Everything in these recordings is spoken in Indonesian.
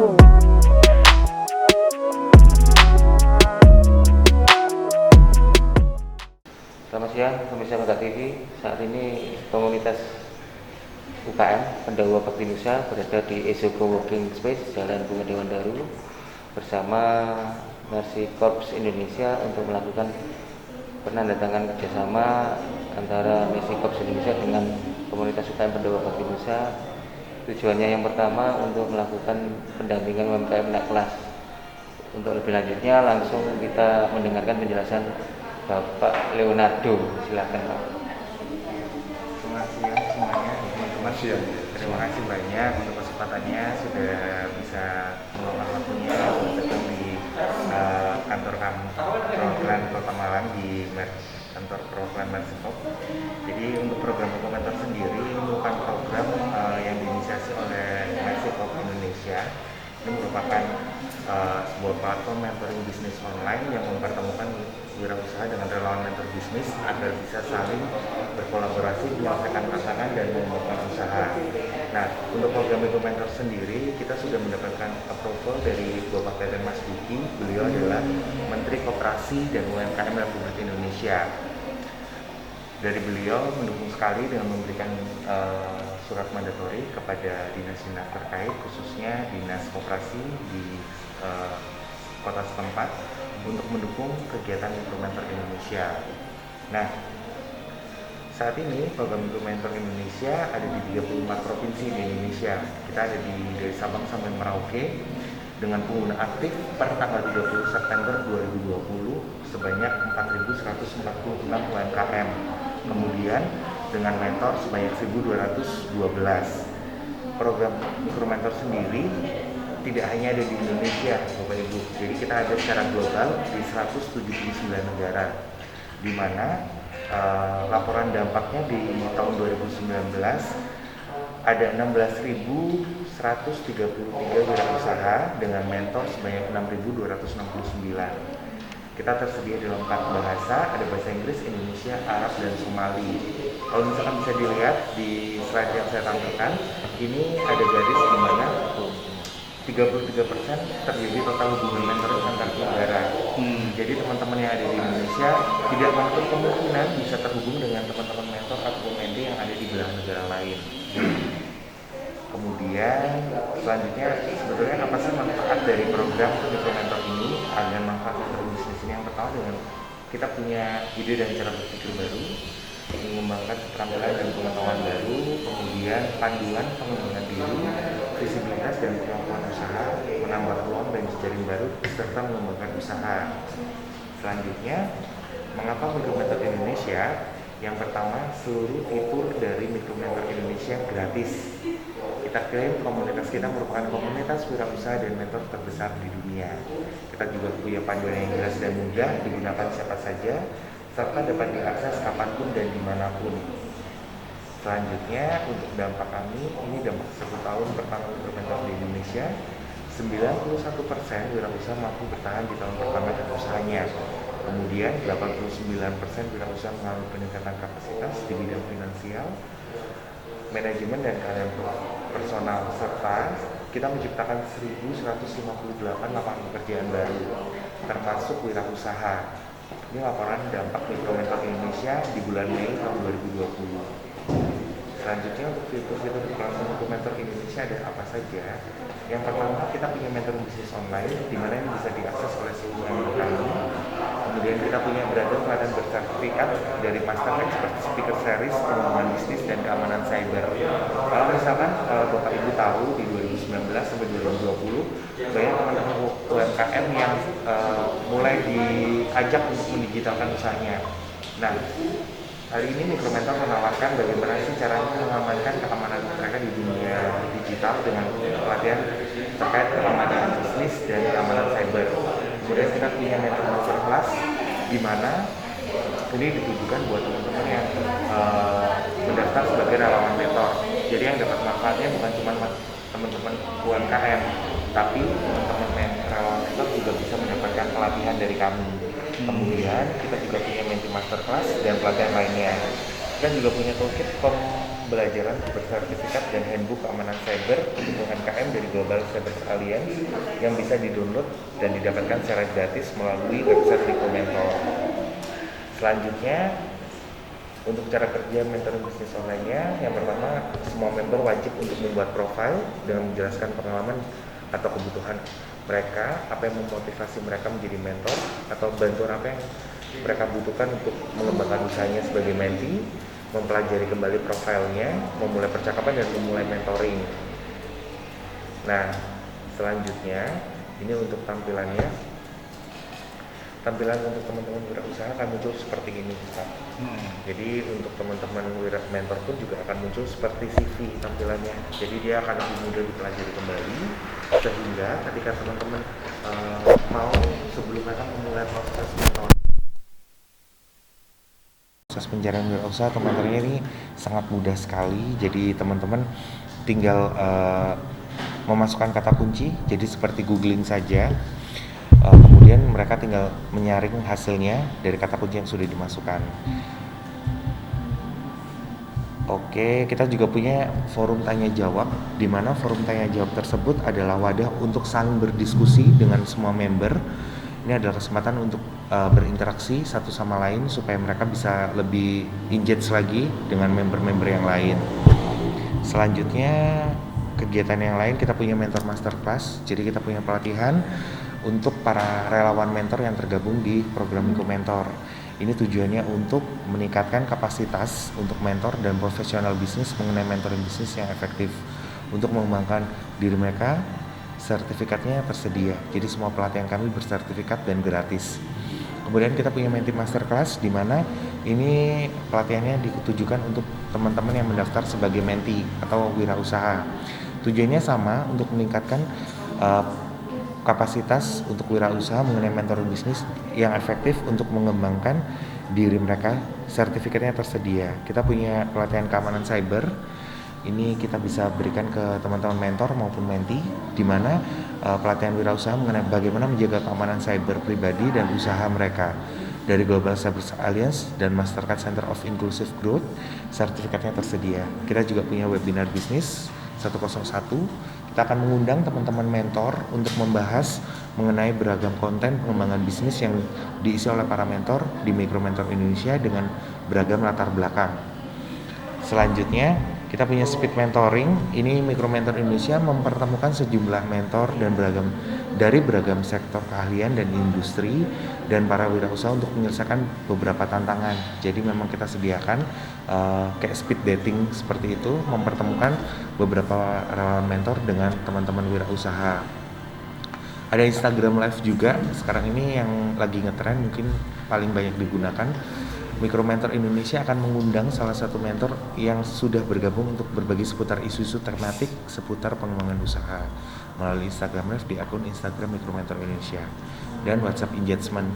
Selamat siang, pemirsa Mega TV. Saat ini komunitas UKM Pendawa Bakti Nusa berada di ESO Co-working Space Jalan Bunga Dewan Daru bersama Mercy Corps Indonesia untuk melakukan penandatangan kerjasama antara Mercy Corps Indonesia dengan komunitas UKM Pendawa Bakti Nusa. Tujuannya yang pertama untuk melakukan pendampingan UMKM naik kelas. Untuk lebih lanjutnya langsung kita mendengarkan penjelasan Bapak Leonardo. Silakan Pak. Selamat siang semuanya, teman-teman. Terima kasih banyak untuk kesempatannya sudah bisa meluangkan waktunya untuk datang di kantor kami perwakilan Kota Malang di kantor perwakilan Mercy Corps. Jadi untuk program dokumenter sendiri ini merupakan program yang diinisiasi oleh Mercy Corps Indonesia. Ini merupakan sebuah platform mentoring bisnis online yang mempertemukan wirausaha dengan relawan mentor bisnis agar bisa saling berkolaborasi, menyelesaikan tantangan dan mengembangkan usaha. Nah, untuk program Ego Mentor sendiri kita sudah mendapatkan approval dari Bapak Teten Mas Duki. Beliau adalah Menteri Koperasi dan UMKM Republik Indonesia. Dari beliau mendukung sekali dengan memberikan surat mandatori kepada dinas-dinas terkait, khususnya dinas koperasi di kota setempat untuk mendukung kegiatan Mentor Indonesia. Nah, saat ini program Mentor Indonesia ada di 34 provinsi di Indonesia. Kita ada dari Sabang sampai Merauke dengan pengguna aktif per tanggal 30 September 2020 sebanyak 4.146 UMKM. Kemudian dengan mentor sebanyak 1.212. Program Mentor sendiri tidak hanya ada di Indonesia, Bapak Ibu. Jadi kita ada secara global di 179 negara, di mana laporan dampaknya di tahun 2019 ada 16.133 wirausaha dengan mentor sebanyak 6.269. Kita tersedia dalam 4 bahasa, ada bahasa Inggris, Indonesia, Arab, dan Somali. Kalau misalkan bisa dilihat di slide yang saya tampilkan, ini ada garis di mana 33% terjadi total hubungan mentor antar negara. Jadi teman-teman yang ada di Indonesia tidak menutup kemungkinan bisa terhubung dengan teman-teman mentor atau mentee yang ada di belahan negara lain. Kemudian selanjutnya sebetulnya apa sih manfaat dari program Mentor ini? Ada manfaat untuk bisnis ini yang pertama dengan kita punya ide dan cara berpikir baru, mengembangkan keterampilan dan pengetahuan baru, kemudian panduan pengembangan diri, visibilitas dan kemampuan usaha, menambah peluang dan jejaring baru, serta mengembangkan usaha. Selanjutnya, mengapa Mentor Indonesia? Yang pertama, seluruh fitur dari Mentor Indonesia gratis. Kita klaim komunitas kita merupakan komunitas wirausaha dan mentor terbesar di dunia. Kita juga punya panduan yang jelas dan mudah digunakan siapa saja, serta dapat diakses kapanpun dan dimanapun. Selanjutnya, untuk dampak kami, ini dampak 1 tahun pertama bermentor di Indonesia, 91% wirausaha mampu bertahan di tahun pertama dan usahanya. Kemudian 89% wirausaha mengalami peningkatan kapasitas di bidang finansial, manajemen dan keahlian personal, serta kita menciptakan 1.158 lapangan pekerjaan baru, termasuk wirausaha. Ini laporan dampak Mentor Indonesia di bulan Mei tahun 2020. Selanjutnya untuk fitur-fitur pelaksanaan Mentor Indonesia ada apa saja? Yang pertama, kita punya mentor bisnis online, di mana ini bisa diakses oleh seluruh member kami. Kemudian kita punya brother pelatihan bersertifikat dari Master Expert Speaker Series Pengembangan Bisnis dan Keamanan Cyber. Kalau misalkan Bapak Ibu tahu di 2019 sampai 2020 banyak teman-teman UMKM yang mulai diajak untuk mendigitalkan usahanya. Nah, hari ini Mentor menawarkan bagaimana sih caranya mengamankan keamanan mereka di dunia digital dengan pelatihan terkait keamanan bisnis dan keamanan cyber. Kemudian kita punya mentor masterclass di mana ini ditujukan buat teman-teman yang mendaftar sebagai relawan mentor. Jadi yang dapat manfaatnya bukan cuma teman-teman UMKM, tapi teman-teman relawan mentor juga bisa mendapatkan pelatihan dari kami. Kemudian kita juga punya mentee masterclass dan pelatihan lainnya. Kita juga punya toolkit pembelajaran bersertifikat dan handbook keamanan cyber untuk UMKM dari Global Cyber Alliance yang bisa di-download dan didapatkan secara gratis melalui website Rico Mentor. Selanjutnya, untuk cara kerja mentoring bisnis online-nya, yang pertama, semua member wajib untuk membuat profil dengan menjelaskan pengalaman atau kebutuhan mereka, apa yang memotivasi mereka menjadi mentor, atau bantuan apa yang mereka butuhkan untuk mengembangkan usahanya sebagai mentee, mempelajari kembali profilnya, memulai percakapan dan memulai mentoring. Nah, selanjutnya, ini untuk tampilannya. Tampilan untuk teman-teman wirausaha akan muncul seperti ini, Pak. Jadi untuk teman-teman mentor pun juga akan muncul seperti CV tampilannya. Jadi dia akan lebih mudah dipelajari kembali, sehingga ketika teman-teman mau sebelum mereka memulai proses mentor, proses pencarian wirausaha atau mentornya ini sangat mudah sekali. Jadi teman-teman tinggal memasukkan kata kunci, jadi seperti googling saja. Kemudian mereka tinggal menyaring hasilnya dari kata kunci yang sudah dimasukkan. Oke, kita juga punya forum tanya jawab, di mana forum tanya jawab tersebut adalah wadah untuk saling berdiskusi dengan semua member. Ini adalah kesempatan untuk berinteraksi satu sama lain supaya mereka bisa lebih engage lagi dengan member-member yang lain. Selanjutnya, kegiatan yang lain kita punya mentor masterclass. Jadi kita punya pelatihan untuk para relawan mentor yang tergabung di program Rico Mentor. Ini tujuannya untuk meningkatkan kapasitas untuk mentor dan profesional bisnis mengenai mentoring bisnis yang efektif. Untuk mengembangkan diri mereka, sertifikatnya tersedia. Jadi semua pelatihan kami bersertifikat dan gratis. Kemudian kita punya mentee masterclass, di mana ini pelatihannya ditujukan untuk teman-teman yang mendaftar sebagai mentee atau wirausaha. Tujuannya sama, untuk meningkatkan kapasitas untuk wirausaha mengenai mentoring bisnis yang efektif untuk mengembangkan diri mereka. Sertifikatnya tersedia. Kita punya pelatihan keamanan cyber. Ini kita bisa berikan ke teman-teman mentor maupun mentee, di mana pelatihan wirausaha mengenai bagaimana menjaga keamanan cyber pribadi dan usaha mereka dari Global Cyber Alliance dan Mastercard Center of Inclusive Growth. Sertifikatnya tersedia. Kita juga punya webinar bisnis 101. Kita akan mengundang teman-teman mentor untuk membahas mengenai beragam konten pengembangan bisnis yang diisi oleh para mentor di Micro Mentor Indonesia dengan beragam latar belakang. Selanjutnya, kita punya speed mentoring. Ini Micro Mentor Indonesia mempertemukan sejumlah mentor dan dari beragam sektor keahlian dan industri dan para wirausaha untuk menyelesaikan beberapa tantangan. Jadi memang kita sediakan kayak speed dating seperti itu, mempertemukan beberapa relawan mentor dengan teman-teman wirausaha. Ada Instagram Live juga sekarang ini yang lagi ngetren, mungkin paling banyak digunakan. Micro Mentor Indonesia akan mengundang salah satu mentor yang sudah bergabung untuk berbagi seputar isu-isu tematik seputar pengembangan usaha melalui Instagram Live di akun Instagram Micro Mentor Indonesia dan WhatsApp engagement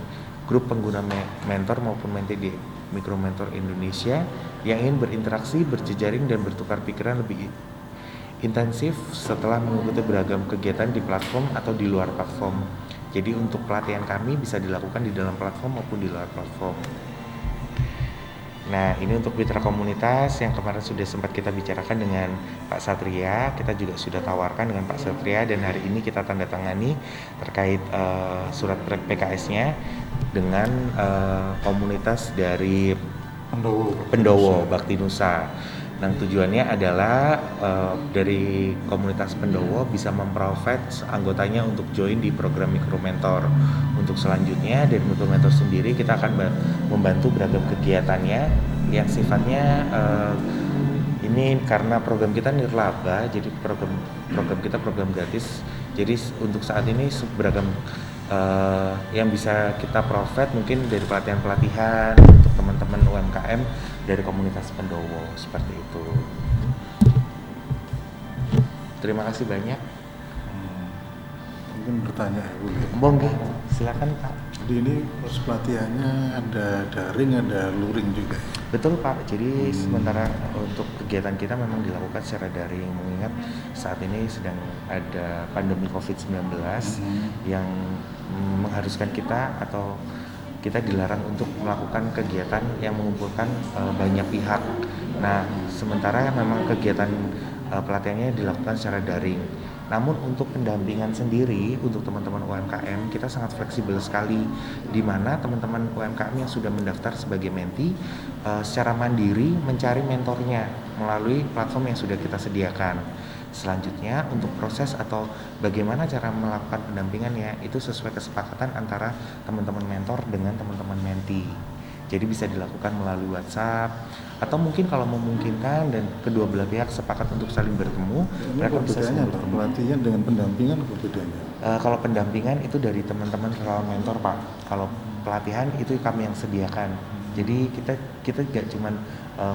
grup pengguna mentor maupun mentee di Micro Mentor Indonesia yang ingin berinteraksi, berjejaring dan bertukar pikiran lebih intensif setelah mengikuti beragam kegiatan di platform atau di luar platform. Jadi untuk pelatihan kami bisa dilakukan di dalam platform maupun di luar platform. Nah, ini untuk mitra komunitas yang kemarin sudah sempat kita bicarakan dengan Pak Satria. Kita juga sudah tawarkan dengan Pak Satria dan hari ini kita tanda tangani terkait surat PKS-nya dengan komunitas dari Pendowo Bakti Nusa. Nah, tujuannya adalah dari komunitas Pendowo bisa memprovide anggotanya untuk join di program Micro Mentor. Untuk selanjutnya dari Micro Mentor sendiri kita akan membantu beragam kegiatannya yang sifatnya ini karena program kita nirlaba, jadi program kita program gratis. Jadi untuk saat ini beragam yang bisa kita provide mungkin dari pelatihan-pelatihan untuk teman-teman UMKM dari komunitas Pendowo seperti itu. Terima kasih banyak. Mungkin bertanya ya Bu. Bongge, silakan Pak. Jadi ini proses pelatihannya ada daring, ada luring juga. Betul Pak, jadi sementara untuk kegiatan kita memang dilakukan secara daring, mengingat saat ini sedang ada pandemi COVID-19 yang mengharuskan kita atau kita dilarang untuk melakukan kegiatan yang mengumpulkan banyak pihak. Nah, sementara memang kegiatan pelatihannya dilakukan secara daring. Namun untuk pendampingan sendiri untuk teman-teman UMKM kita sangat fleksibel sekali, di mana teman-teman UMKM yang sudah mendaftar sebagai menti secara mandiri mencari mentornya melalui platform yang sudah kita sediakan. Selanjutnya untuk proses atau bagaimana cara melakukan pendampingannya itu sesuai kesepakatan antara teman-teman mentor dengan teman-teman menti. Jadi bisa dilakukan melalui WhatsApp atau mungkin kalau memungkinkan dan kedua belah pihak sepakat untuk saling bertemu, Ini mereka bisa perbedaannya saling apa? bertemu. Pelatihan dengan pendampingan apa bedanya? Kalau pendampingan itu dari teman-teman relawan mentor, Pak. Kalau pelatihan itu kami yang sediakan. Jadi kita nggak cuma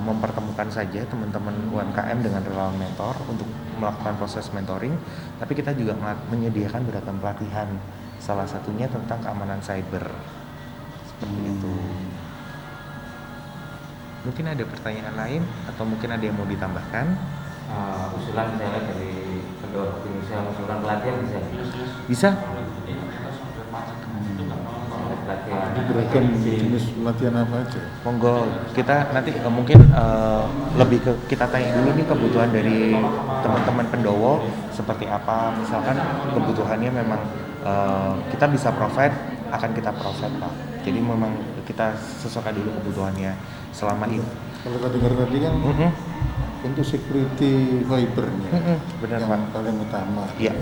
mempertemukan saja teman-teman UMKM dengan relawan mentor untuk melakukan proses mentoring, tapi kita juga menyediakan beragam pelatihan. Salah satunya tentang keamanan cyber. Seperti itu. Mungkin ada pertanyaan lain atau mungkin ada yang mau ditambahkan? Usulan misalnya dari Pendoro Indonesia, usulan pelatihan bisa. Bisa? Pelatihan. Jadi beragam jenis pelatihan apa aja? Monggo, kita nanti mungkin lebih ke kita tanya dulu nih kebutuhan dari teman-teman Pendowo seperti apa. Misalkan kebutuhannya memang kita bisa provide, akan kita provide, Pak. Jadi memang kita sesuaikan dulu kebutuhannya selama ini. Kalau tadi kan untuk security fibernya Benar, yang Pak. paling utama. Iya.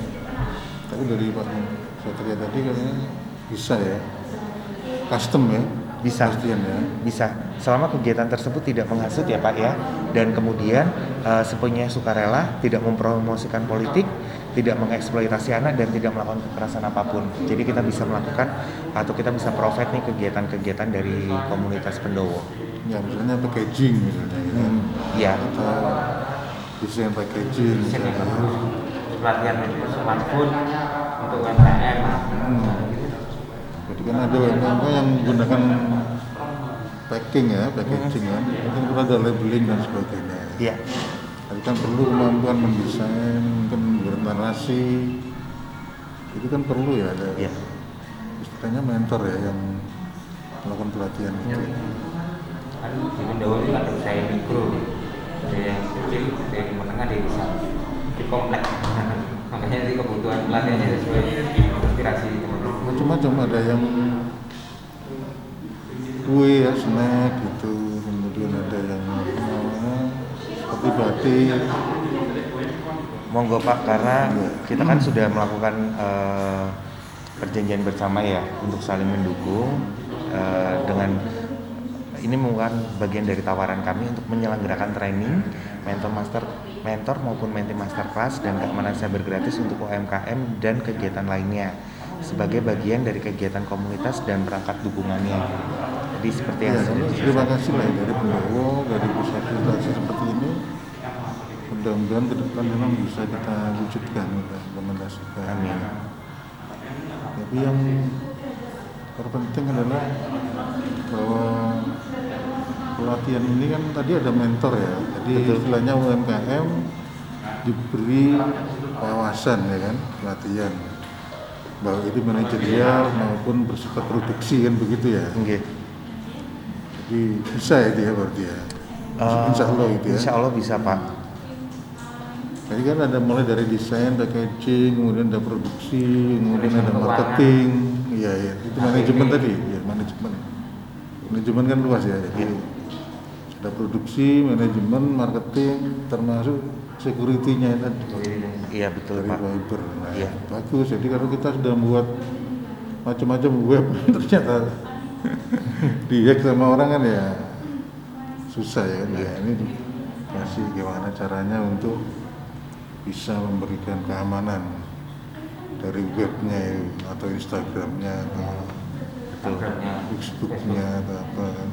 Tapi dari Pak Satria tadi kayaknya bisa ya, custom ya, Bisa. pastian ya. Bisa, selama kegiatan tersebut tidak menghasut ya Pak ya, dan kemudian sepenuhnya sukarela, tidak mempromosikan politik, tidak mengeksploitasi anak dan tidak melakukan kekerasan apapun. Jadi kita bisa melakukan atau kita bisa provide nih kegiatan-kegiatan dari komunitas Pendowo. Ya misalnya packaging misalnya ya. Ya, Atau desain packaging misalnya. Pelatihan itu smartphone untuk UMKM. Jadi kan ada UMKM yang menggunakan packing ya, packaging kan. Mungkin perlu ada labeling dan sebagainya. iya, Tapi kan perlu kemampuan mendesain, mungkin membuat narasi. Itu kan perlu ya ada. iya. Istilahnya mentor ya yang melakukan pelatihan itu. Kan di Pendoro itu ada usaha mikro, ada yang kecil, ada yang menengah, ada yang besar. Di komplek. Makanya di kebutuhan pelatihannya sesuai inspirasi teman-teman. Macam-macam ada yang kue ya, snack gitu, kemudian ada yang seperti batik. Monggo Pak, karena kita kan sudah melakukan perjanjian bersama ya untuk saling mendukung dengan ini merupakan bagian dari tawaran kami untuk menyelenggarakan training mentor maupun menti masterclass dan keamanan cyber gratis untuk UMKM dan kegiatan lainnya sebagai bagian dari kegiatan komunitas dan perangkat dukungannya. Jadi seperti yang Ya, sudah terima kasih lah ya dari Pendowo, dari pusat fasilitasi seperti ini. Mudah-mudahan ke depan memang bisa kita wujudkan, kita implementasikan. Amin. Tapi yang terpenting adalah bahwa pelatihan ini kan tadi ada mentor ya. Jadi istilahnya UMKM diberi wawasan ya kan, pelatihan. Bahwa itu manajerial maupun bersifat produksi kan begitu ya. Nggih. Jadi bisa ya dia berarti ya. Insya Allah itu ya. Insya Allah bisa Pak. Jadi kan ada mulai dari desain, packaging, kemudian ada produksi, kemudian ada marketing. Iya ya, itu manajemen tadi. Ya manajemen. Manajemen kan luas ya. Jadi ada produksi, manajemen, marketing, termasuk security-nya tadi. Iya betul Dari Pak. fiber. Nah, Iya. bagus. Jadi kalau kita sudah membuat macam-macam web ternyata dihack sama orang kan ya susah ya. Nah, ini kasih gimana caranya untuk bisa memberikan keamanan dari webnya atau Instagramnya atau Facebooknya atau apa kan.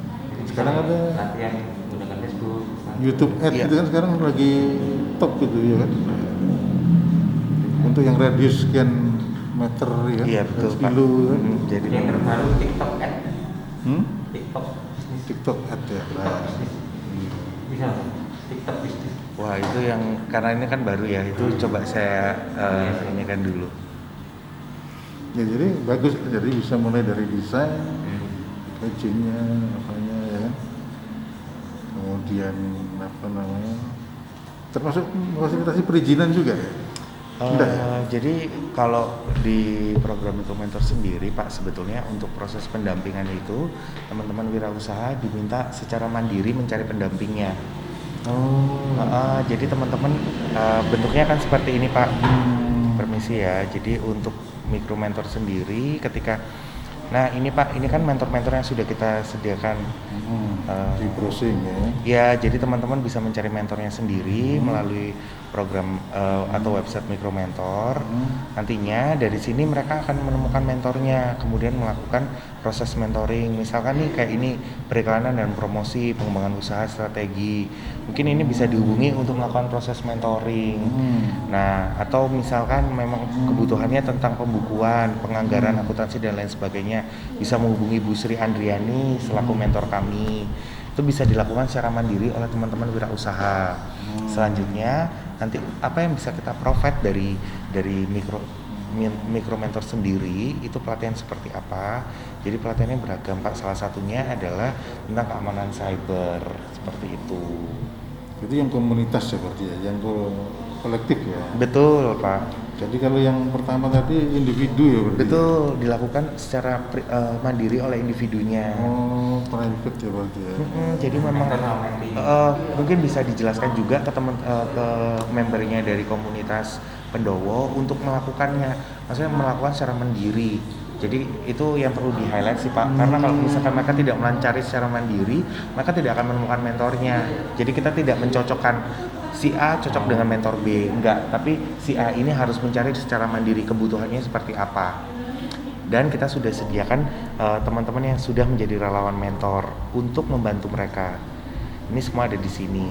Sekarang ada Latihan menggunakan Facebook. YouTube Ads Iya. itu kan sekarang lagi top gitu ya kan. Untuk yang radius sekian meter ya, Iya betul Pak. kilo kan. Jadi Yang terbaru TikTok Ad. TikTok TikTok Ads ya. Nah, bisa TikTok bisnis. wah itu yang karena ini kan baru ya, itu coba saya ini kan dulu. ya jadi bagus, jadi bisa mulai dari desain, packagingnya, apanya ya kan. Kemudian apa namanya, termasuk fasilitasi perizinan juga ya? Enggak ya? Jadi kalau di program Mikromentor sendiri Pak, sebetulnya untuk proses pendampingan itu teman-teman wirausaha diminta secara mandiri mencari pendampingnya. Jadi teman-teman bentuknya kan seperti ini Pak. Permisi ya. Jadi untuk Mikromentor sendiri ketika, nah ini Pak, ini kan mentor-mentor yang sudah kita sediakan. Di browsing ya? Ya, jadi teman-teman bisa mencari mentornya sendiri melalui program atau website Mikromentor. Nantinya dari sini mereka akan menemukan mentornya, kemudian melakukan proses mentoring. Misalkan nih kayak ini periklanan dan promosi, pengembangan usaha, strategi. Mungkin ini bisa dihubungi untuk melakukan proses mentoring. Nah, atau misalkan memang kebutuhannya tentang pembukuan, penganggaran, akuntansi dan lain sebagainya, bisa menghubungi Bu Sri Andriani selaku mentor kami. Itu bisa dilakukan secara mandiri oleh teman-teman wirausaha. Selanjutnya nanti apa yang bisa kita provide dari Mikromentor sendiri, itu pelatihan seperti apa. Jadi pelatihannya beragam Pak, salah satunya adalah tentang keamanan cyber, seperti itu. Itu yang komunitas ya berarti ya, yang kolektif ya? Betul Pak. Jadi kalau yang pertama tadi individu ya berarti? Betul, dilakukan secara mandiri oleh individunya. Oh, private ya berarti ya? Jadi memang mungkin bisa dijelaskan juga ke ke membernya dari komunitas Pendowo untuk melakukannya, maksudnya melakukan secara mandiri. Jadi itu yang perlu di highlight sih Pak, karena kalau misalkan mereka tidak mencari secara mandiri, mereka tidak akan menemukan mentornya. Jadi kita tidak mencocokkan si A cocok dengan mentor B, enggak, tapi si A ini harus mencari secara mandiri kebutuhannya seperti apa. Dan kita sudah sediakan teman-teman yang sudah menjadi relawan mentor untuk membantu mereka. Ini semua ada di sini.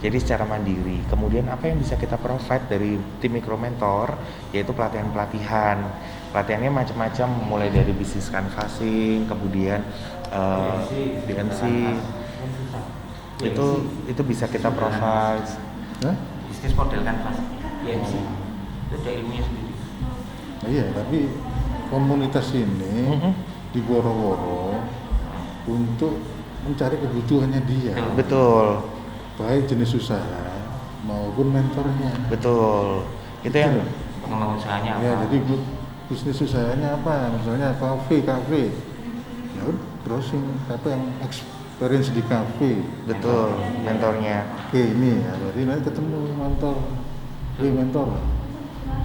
Jadi secara mandiri. Kemudian apa yang bisa kita provide dari tim Mikromentor, yaitu pelatihan-pelatihan. Pelatihannya macam-macam, mulai dari bisnis canvassing, kemudian DMC. Itu bisa kita provide. Bisnis model canvas, DMC. Itu ada ilmunya sendiri. Iya, tapi komunitas ini di-woro-woro untuk mencari kebutuhannya dia. Betul. Baik jenis usaha maupun mentornya. Betul. Itu yang Pengembangan usahanya apa? Ya, jadi bisnis usahanya apa? Misalnya kafe. Ya udah browsing apa yang experience di kafe. betul mentornya. Oke, ini ya, berarti nanti ketemu mentor. Mentor.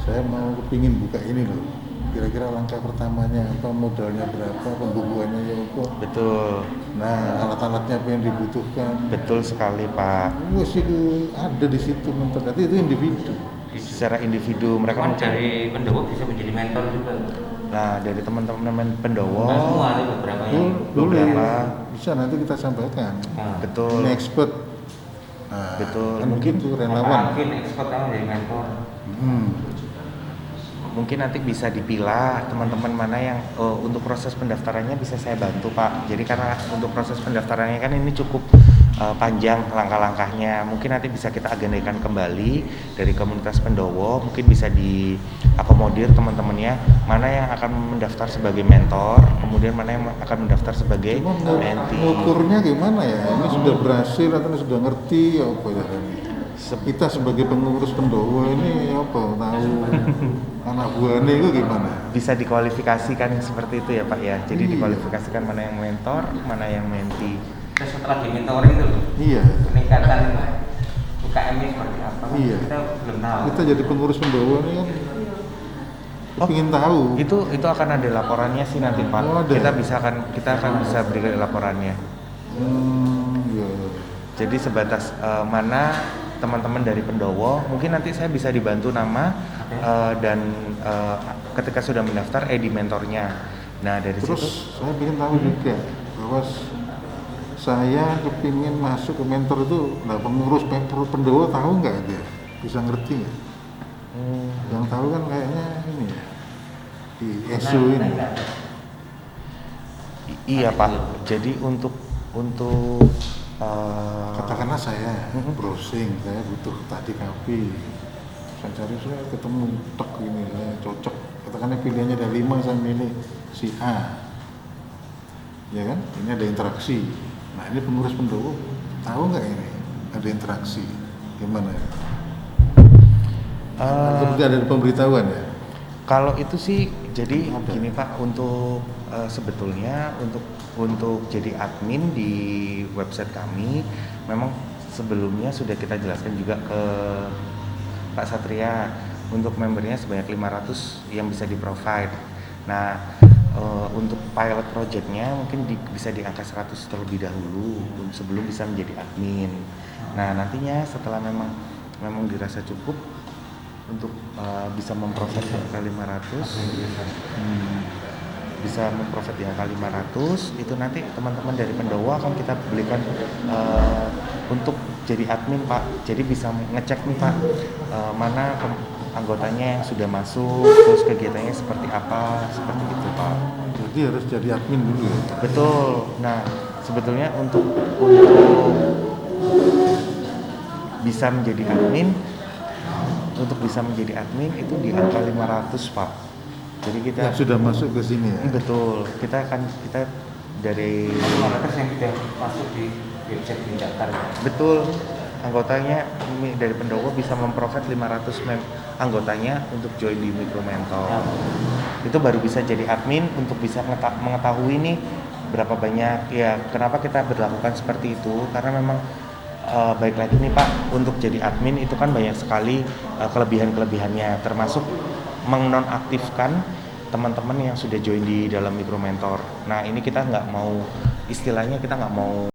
Saya mau kepingin buka ini loh. Kira-kira langkah pertamanya apa, modalnya berapa, pembukuannya ya apa. Betul. Nah, alat-alatnya apa yang dibutuhkan. Betul sekali Pak. Wes itu ada di situ mentor. Tapi itu individu. Secara individu mereka Kan dari Pendowo bisa menjadi mentor juga. Nah, dari teman-teman Pendowo Nah, semua ada beberapa yang Boleh. beberapa. Bisa nanti kita sampaikan. Nah, Betul. Ini expert. Nah, Betul. kan Mungkin begitu relawan. mungkin ekspor kamu jadi mentor. Mungkin nanti bisa dipilah teman-teman mana yang untuk proses pendaftarannya bisa saya bantu Pak. Jadi karena untuk proses pendaftarannya kan ini cukup panjang langkah-langkahnya. Mungkin nanti bisa kita agendakan kembali dari komunitas Pendowo. Mungkin bisa diakomodir teman-temannya mana yang akan mendaftar sebagai mentor, kemudian mana yang akan mendaftar sebagai Cuma mentee. ngukurnya gimana ya? Ini sudah berhasil atau ini sudah ngerti ya apa ya ini? Kita sebagai pengurus Pendowo ini apa tahu anak buahnya itu gimana? Bisa dikualifikasikan seperti itu ya Pak ya. Jadi Iya. dikualifikasikan mana yang mentor, mana yang mentee. Terus setelah di mentoring itu loh, Iya. peningkatan UKM-nya seperti apa? Iya. Kita belum tahu. Kita jadi pengurus Pendowo ini kan ingin tahu. Itu akan ada laporannya sih nanti Pak. Oh, ada. Kita akan bisa berikan laporannya. Iya. Jadi sebatas mana teman-teman dari Pendowo, mungkin nanti saya bisa dibantu nama dan ketika sudah mendaftar di mentornya. Nah dari Terus situ saya ingin tahu juga bahwa saya kepingin masuk ke mentor itu, nah pengurus Pendowo tahu nggak dia? Bisa ngerti nggak? Yang tahu kan kayaknya ini ya, di ESO ini. iya Pak. Jadi untuk Katakanlah saya browsing, saya butuh tadi kafe. Saya cari, saya ketemu tek ini, saya cocok. Katakanlah pilihannya ada 5, saya milih si A. Ya kan? Ini ada interaksi. Nah ini pengurus Pendowo tahu nggak ini? ada interaksi, gimana ya? Eh, Seperti ada pemberitahuan ya? Kalau itu sih jadi gini Pak, untuk sebetulnya untuk jadi admin di website kami memang sebelumnya sudah kita jelaskan juga ke Pak Satria, untuk membernya sebanyak 500 yang bisa di-provide. Nah, untuk pilot projectnya mungkin bisa di angka 100 terlebih dahulu sebelum bisa menjadi admin. Nah, nantinya setelah memang dirasa cukup untuk bisa memproses di angka 500, bisa memprofit di angka 500, itu nanti teman-teman dari Pendowo akan kita belikan untuk jadi admin Pak. Jadi bisa ngecek nih Pak, mana anggotanya yang sudah masuk, terus kegiatannya seperti apa, seperti itu Pak. Jadi harus jadi admin dulu ya? Betul. Nah, sebetulnya untuk bisa menjadi admin, itu di angka 500 Pak. Jadi kita Yang sudah masuk ke sini ya? betul. Kita dari 500 yang sudah masuk di website Bindakar. betul, anggotanya dari Pendowo bisa memprofit 500 anggotanya untuk join di Mikro Mentor. Itu baru bisa jadi admin untuk bisa mengetahui nih berapa banyak ya. Kenapa kita berlakukan seperti itu? Karena memang baik lagi nih Pak, untuk jadi admin itu kan banyak sekali kelebihan-kelebihannya, termasuk menonaktifkan teman-teman yang sudah join di dalam Mikro Mentor. Nah, ini kita nggak mau, istilahnya kita nggak mau